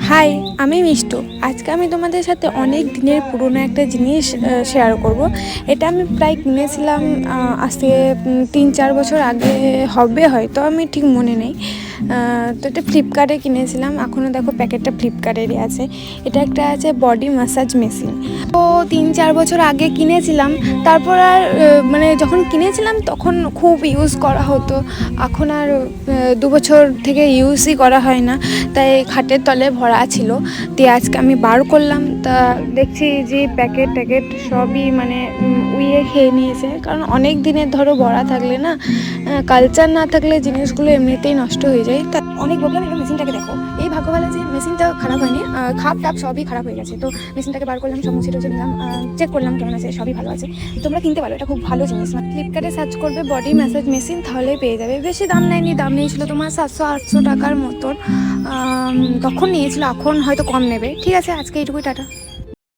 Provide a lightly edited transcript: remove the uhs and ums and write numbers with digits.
High, আমি মিষ্টু। আজকে আমি তোমাদের সাথে অনেক দিনের পুরনো একটা জিনিস শেয়ার করব। এটা আমি প্রায় কিনেছিলাম আজকে 3-4 বছর আগে হবে, হয়তো আমি ঠিক মনে নেই। তো এটা ফ্লিপকার্টে কিনেছিলাম, এখনও দেখো প্যাকেটটা ফ্লিপকার্টেরই আছে। এটা একটা আছে বডি ম্যাসাজ মেশিন। তো 3-4 বছর আগে কিনেছিলাম, তারপর আর মানে যখন কিনেছিলাম তখন খুব ইউজ করা হতো। এখন আর 2 বছর থেকে ইউজই করা হয় না, তাই খাটের তলে ভরা ছিল। দিয়ে আজকে আমি বার করলাম, তা দেখছি যে প্যাকেট ট্যাকেট সবই মানে উইয়ে খেয়ে নিয়েছে। কারণ অনেক দিনের ধরো ভরা থাকলে না, কালচার না থাকলে জিনিসগুলো এমনিতেই নষ্ট হয়ে যায়। তা অনেক বললাম এবার মেশিনটাকে দেখো, এই ভাগ্য ভালো যে মেশিনটা খারাপ হয়নি, খাপ টাপ সবই খারাপ হয়ে গেছে। তো মেশিনটাকে বার করলাম, সব মুছে টুছে নিলাম, চেক করলাম কেমন আছে, সবই ভালো আছে। তোমরা কিনতে পারো, এটা খুব ভালো জিনিস। ফ্লিপকার্টে সার্চ করবে বডি ম্যাসাজ মেশিন, তাহলেই পেয়ে যাবে। বেশি দাম নেয়নি, দাম নিয়েছিল তোমার 700-800 টাকার মতন। তখন নিয়েছিল, এখন হয়তো কম নেবে। ঠিক আছে, আজকে এইটুকুই, টাটা।